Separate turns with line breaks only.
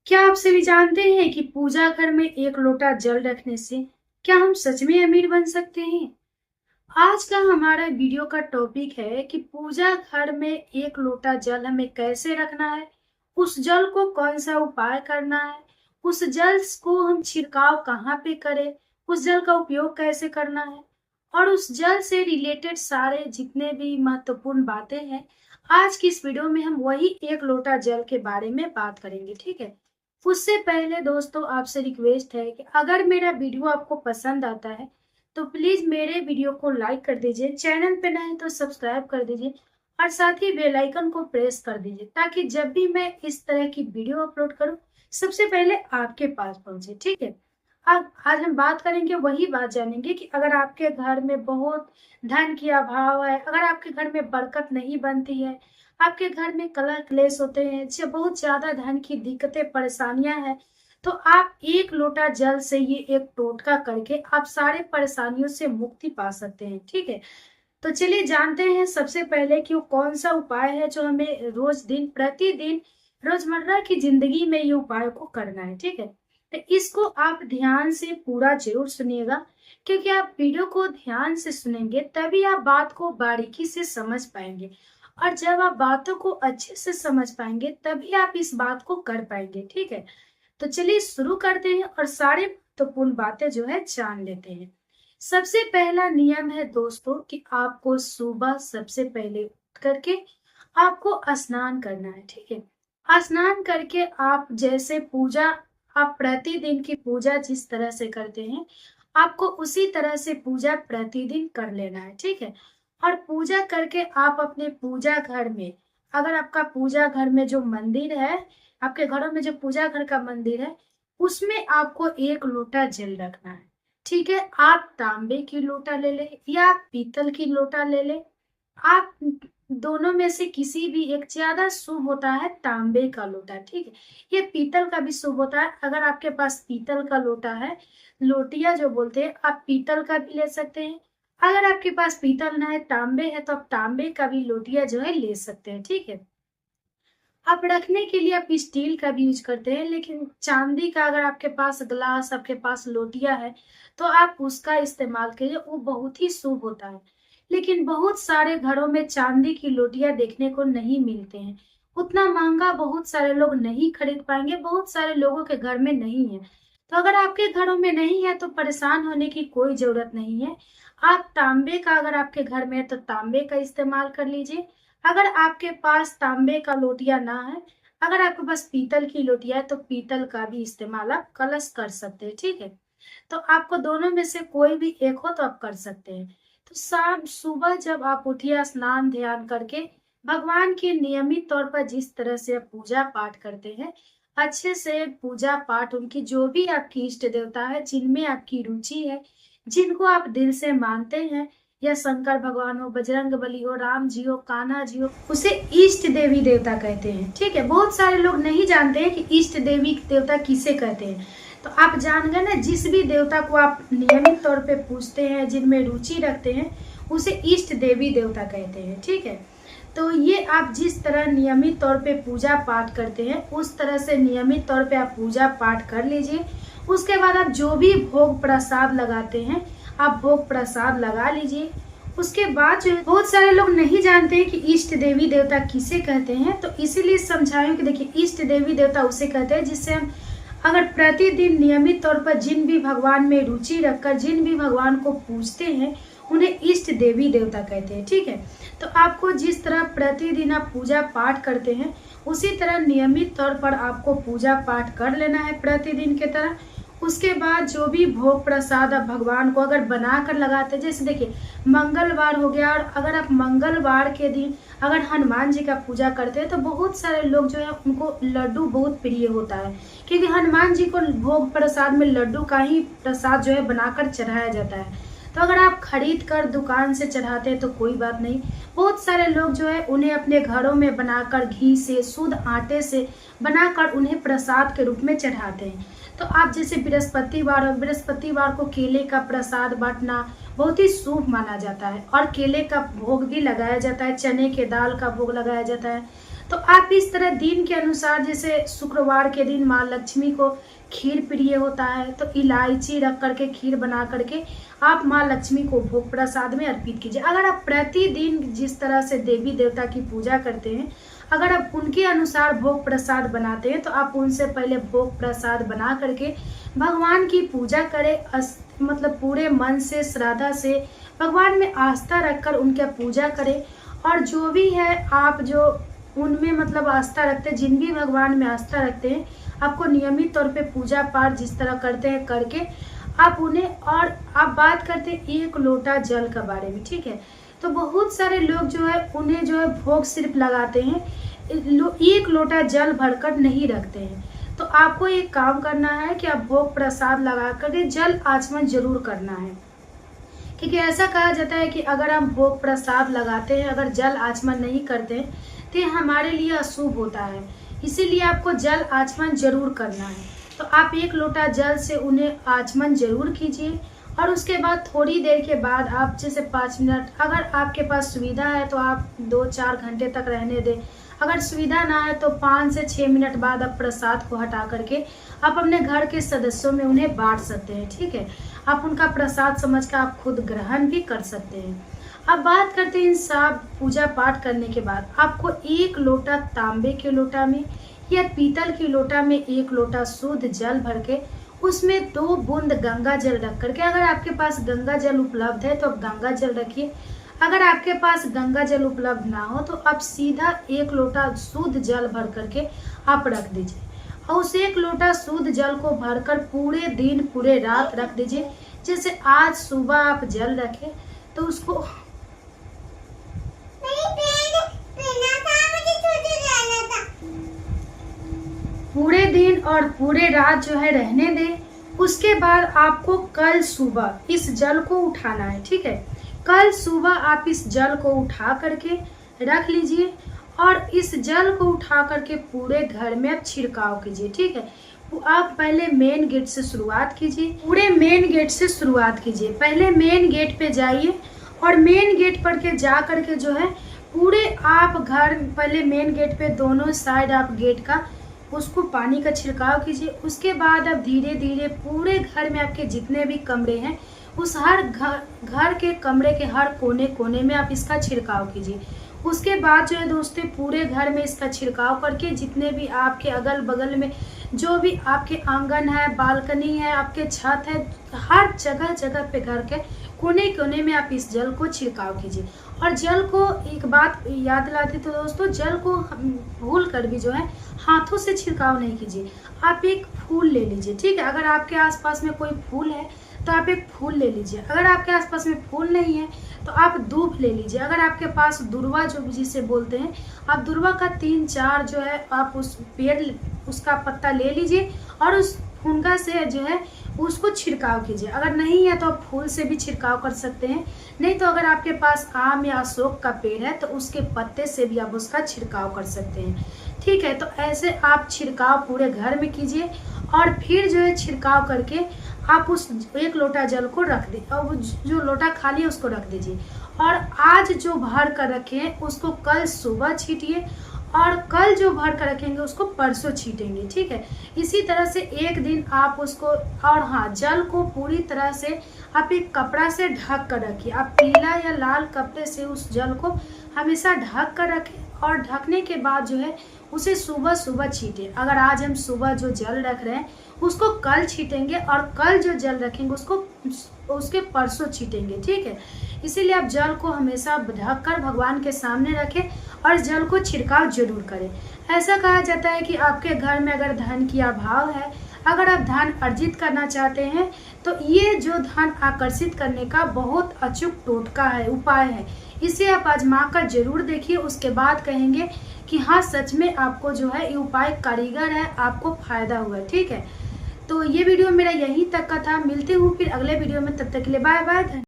क्या आप सभी जानते हैं कि पूजा घर में एक लोटा जल रखने से क्या हम सच में अमीर बन सकते हैं? आज का हमारा वीडियो का टॉपिक है कि पूजा घर में एक लोटा जल हमें कैसे रखना है, उस जल को कौन सा उपाय करना है, उस जल को हम छिड़काव कहाँ पे करें, उस जल का उपयोग कैसे करना है और उस जल से रिलेटेड सारे जितने भी महत्वपूर्ण बातें हैं। आज की इस वीडियो में हम वही एक लोटा जल के बारे में बात करेंगे, ठीक है। उससे पहले दोस्तों आपसे रिक्वेस्ट है कि अगर मेरा वीडियो आपको पसंद आता है तो प्लीज मेरे वीडियो को लाइक कर दीजिए, चैनल पे नए तो सब्सक्राइब कर दीजिए और साथ ही बेल आइकन को प्रेस कर दीजिए ताकि जब भी मैं इस तरह की वीडियो अपलोड करूं सबसे पहले आपके पास पहुंचे, ठीक है। अब आज हम बात करेंगे, वही बात जानेंगे कि अगर आपके घर में बहुत धन की अभाव है, अगर आपके घर में बरकत नहीं बनती है, आपके घर में कलह क्लेश होते हैं, जब बहुत ज्यादा धन की दिक्कतें परेशानियां हैं, तो आप एक लोटा जल से ये एक टोटका करके आप सारे परेशानियों से मुक्ति पा सकते हैं, ठीक है। तो चलिए जानते हैं सबसे पहले कि वो कौन सा उपाय है जो हमें रोज दिन प्रतिदिन रोजमर्रा की जिंदगी में ये उपाय को करना है, ठीक है। तो इसको आप ध्यान से पूरा जरूर सुनिएगा, क्योंकि आप वीडियो को ध्यान से सुनेंगे तभी आप बात को बारीकी से समझ पाएंगे और जब आप बातों को अच्छे से समझ पाएंगे तभी आप इस बात को कर पाएंगे, ठीक है। तो चलिए शुरू करते हैं और सारे महत्वपूर्ण बातें जो है जान लेते हैं। सबसे पहला नियम है दोस्तों कि आपको सुबह सबसे पहले उठ करके आपको स्नान करना है, ठीक है। स्नान करके आप जैसे पूजा, आप प्रतिदिन की पूजा जिस तरह से करते हैं आपको उसी तरह से पूजा प्रतिदिन कर लेना है, ठीक है। और पूजा करके आप अपने पूजा घर में, अगर आपका पूजा घर में जो मंदिर है, आपके घरों में जो पूजा घर का मंदिर है उसमें आपको एक लोटा जल रखना है, ठीक है। आप तांबे की लोटा ले ले या आप पीतल की लोटा ले ले, आप दोनों में से किसी भी एक, ज्यादा शुभ होता है तांबे का लोटा, ठीक है। ये पीतल का भी शुभ होता है, अगर आपके पास पीतल का लोटा है, लोटिया जो बोलते हैं, आप पीतल का भी ले सकते हैं। अगर आपके पास पीतल ना है, तांबे है, तो आप तांबे का भी लोटिया जो है ले सकते हैं, ठीक है। आप रखने के लिए आप स्टील का भी यूज करते हैं, लेकिन चांदी का अगर आपके पास ग्लास, आपके पास लोटिया है तो आप उसका इस्तेमाल करिए, वो बहुत ही शुभ होता है। लेकिन बहुत सारे घरों में चांदी की लोटिया देखने को नहीं मिलते हैं, उतना महंगा बहुत सारे लोग नहीं खरीद पाएंगे, बहुत सारे लोगों के घर में नहीं है। तो अगर आपके घरों में नहीं है तो परेशान होने की कोई जरूरत नहीं है। आप तांबे का, अगर आपके घर में है तो तांबे का इस्तेमाल कर लीजिए। अगर आपके पास तांबे का लोटिया ना है, अगर आपके पास पीतल की लोटिया है तो पीतल का भी इस्तेमाल आप कलश कर सकते हैं, ठीक है। तो आपको दोनों में से कोई भी एक हो तो आप कर सकते हैं। तो शाम सुबह जब आप उठिए स्नान ध्यान करके भगवान की नियमित तौर पर जिस तरह से आप पूजा पाठ करते हैं, अच्छे से पूजा पाठ, उनकी जो भी आपकी इष्ट देवता है जिनमें आपकी रुचि है, जिनको आप दिल से मानते हैं, या शंकर भगवान हो, बजरंग बली हो, राम जी हो, कान्हा जी हो, उसे इष्ट देवी देवता कहते हैं, ठीक है। बहुत सारे लोग नहीं जानते हैं कि इष्ट देवी देवता किसे कहते हैं। तो आप जान गए ना, जिस भी देवता को आप नियमित तौर पे पूजते हैं, जिनमें रुचि रखते हैं, उसे इष्ट देवी देवता कहते हैं, ठीक है। तो ये आप जिस तरह नियमित तौर पे पूजा पाठ करते हैं उस तरह से नियमित तौर पे आप पूजा पाठ कर लीजिए। उसके बाद आप जो भी भोग प्रसाद लगाते हैं आप भोग प्रसाद लगा लीजिए। उसके बाद जो बहुत सारे लोग नहीं जानते हैं कि इष्ट देवी देवता किसे कहते हैं, तो इसीलिए समझाएं कि देखिए, इष्ट देवी देवता उसे कहते हैं जिससे हम अगर प्रतिदिन नियमित तौर पर जिन भी भगवान में रुचि रखकर जिन भी भगवान को पूजते हैं उन्हें इष्ट देवी देवता कहते हैं, ठीक है। तो आपको जिस तरह प्रतिदिन आप पूजा पाठ करते हैं उसी तरह नियमित तौर पर आपको पूजा पाठ कर लेना है प्रतिदिन के तरह। उसके बाद जो भी भोग प्रसाद आप भगवान को अगर बना कर लगाते हैं, जैसे देखिए मंगलवार हो गया, और अगर आप मंगलवार के दिन अगर हनुमान जी का पूजा करते हैं तो बहुत सारे लोग जो है उनको लड्डू बहुत प्रिय होता है, क्योंकि हनुमान जी को भोग प्रसाद में लड्डू का ही प्रसाद जो है बनाकर चढ़ाया जाता है। तो अगर आप खरीद कर दुकान से चढ़ाते हैं तो कोई बात नहीं, बहुत सारे लोग जो है उन्हें अपने घरों में बनाकर घी से, शुद्ध आटे से बनाकर उन्हें प्रसाद के रूप में चढ़ाते हैं। तो आप जैसे बृहस्पतिवार को केले का प्रसाद बांटना बहुत ही शुभ माना जाता है, और केले का भोग भी लगाया जाता है, चने के दाल का भोग लगाया जाता है। तो आप इस तरह दिन के अनुसार, जैसे शुक्रवार के दिन माँ लक्ष्मी को खीर प्रिय होता है, तो इलायची रख करके खीर बना करके आप माँ लक्ष्मी को भोग प्रसाद में अर्पित कीजिए। अगर आप प्रतिदिन जिस तरह से देवी देवता की पूजा करते हैं, अगर आप उनके अनुसार भोग प्रसाद बनाते हैं, तो आप उनसे पहले भोग प्रसाद बना करके भगवान की पूजा करें। मतलब पूरे मन से, श्रद्धा से, भगवान में आस्था रखकर उनके पूजा करें। और जो भी है आप जो उनमें मतलब आस्था रखते हैं, जिन भी भगवान में आस्था रखते हैं, आपको नियमित तौर पे पूजा पाठ जिस तरह करते हैं करके आप उन्हें, और आप बात करते हैं 1 लोटा जल के बारे में, ठीक है। तो बहुत सारे लोग जो है उन्हें जो है भोग सिर्फ लगाते हैं, 1 लोटा जल भरकर नहीं रखते हैं। तो आपको एक काम करना है कि आप भोग प्रसाद लगा कर जल आचमन जरूर करना है, क्योंकि ऐसा कहा जाता है कि अगर हम भोग प्रसाद लगाते हैं, अगर जल आचमन नहीं करते हैं, तो ये हमारे लिए अशुभ होता है। इसीलिए आपको जल आचमन जरूर करना है। तो आप 1 लोटा जल से उन्हें आचमन जरूर कीजिए। और उसके बाद थोड़ी देर के बाद आप जैसे 5 मिनट, अगर आपके पास सुविधा है तो आप 2-4 घंटे तक रहने दें। अगर सुविधा ना है तो 5 से 6 मिनट बाद आप प्रसाद को हटा करके आप अपने घर के सदस्यों में उन्हें बांट सकते हैं, ठीक है। आप उनका प्रसाद समझकर आप खुद ग्रहण भी कर सकते हैं। अब बात करते हैं इन सब पूजा पाठ करने के बाद आपको 1 लोटा तांबे के लोटा में या पीतल के लोटा में 1 लोटा शुद्ध जल भर के उसमें 2 बूंद गंगा जल रख करके, अगर आपके पास गंगा जल उपलब्ध है तो आप गंगा जल रखिए। अगर आपके पास गंगा जल उपलब्ध ना हो तो आप सीधा 1 लोटा शुद्ध जल भर करके आप रख दीजिए। और उस 1 लोटा शुद्ध जल को भरकर पूरे दिन पूरे रात रख दीजिए। जैसे आज सुबह आप जल रखें तो उसको पूरे दिन और पूरे रात जो है रहने दें। उसके बाद आपको कल सुबह इस जल को उठाना है, ठीक है। कल सुबह आप इस जल को उठा करके रख लीजिए और इस जल को उठा करके पूरे घर में आप छिड़काव कीजिए, ठीक है। आप पहले मेन गेट से शुरुआत कीजिए, पूरे मेन गेट से शुरुआत कीजिए। पहले मेन गेट पे जाइए और मेन गेट पर के जा करके जो है पूरे आप घर, पहले मेन गेट पे दोनों साइड आप गेट का उसको पानी का छिड़काव कीजिए। उसके बाद आप धीरे धीरे पूरे घर में आपके जितने भी कमरे हैं उस हर घर के कमरे के हर कोने कोने में आप इसका छिड़काव कीजिए। उसके बाद जो है दोस्तों पूरे घर में इसका छिड़काव करके जितने भी आपके अगल बगल में जो भी आपके आंगन है, बालकनी है, आपके छत है, हर जगह जगह पे घर के कोने कोने में आप इस जल को छिड़काव कीजिए। और जल को एक बात याद दिलाती तो दोस्तों, जल को भूल कर भी जो है हाथों से छिड़काव नहीं कीजिए। आप एक फूल ले लीजिए, ठीक है। अगर आपके आसपास में कोई फूल है तो आप एक फूल ले लीजिए। अगर आपके आसपास में फूल नहीं है तो आप दूब ले लीजिए। अगर आपके पास दुर्वा जो जिसे बोलते हैं, आप दुर्वा का 3-4 जो है आप उस पेड़ उसका पत्ता ले लीजिए और उस फुनगा से जो है उसको छिड़काव कीजिए। अगर नहीं है तो आप फूल से भी छिड़काव कर सकते हैं, नहीं तो अगर आपके पास आम या अशोक का पेड़ है तो उसके पत्ते से भी आप उसका छिड़काव कर सकते हैं, ठीक है। तो ऐसे आप छिड़काव पूरे घर में कीजिए और फिर जो है छिड़काव करके आप उस 1 लोटा जल को रख दें और जो लोटा खाली है उसको रख दीजिए। और आज जो भर कर रखे हैं उसको कल सुबह छीटिए और कल जो भर कर रखेंगे उसको परसों छीटेंगे, ठीक है। इसी तरह से एक दिन आप उसको, और हाँ, जल को पूरी तरह से आप एक कपड़ा से ढक कर रखिए। आप पीला या लाल कपड़े से उस जल को हमेशा ढक कर रखें और ढकने के बाद जो है उसे सुबह सुबह छीटें। अगर आज हम सुबह जो जल रख रहे हैं उसको कल छीटेंगे और कल जो जल रखेंगे उसके परसों छीटेंगे, ठीक है। इसीलिए आप जल को हमेशा ढक कर भगवान के सामने रखें और जल को छिड़काव जरूर करें। ऐसा कहा जाता है कि आपके घर में अगर धन की अभाव है, अगर आप धन अर्जित करना चाहते हैं तो ये जो धन आकर्षित करने का बहुत अचूक टोटका है, उपाय है। इसे आप आजमा कर जरूर देखिए, उसके बाद कहेंगे कि हाँ सच में आपको जो है ये उपाय कारीगर है, आपको फायदा हुआ, ठीक है। तो ये वीडियो मेरा यहीं तक का था। मिलते हूँ फिर अगले वीडियो में, तब तक के लिए बाय बाय।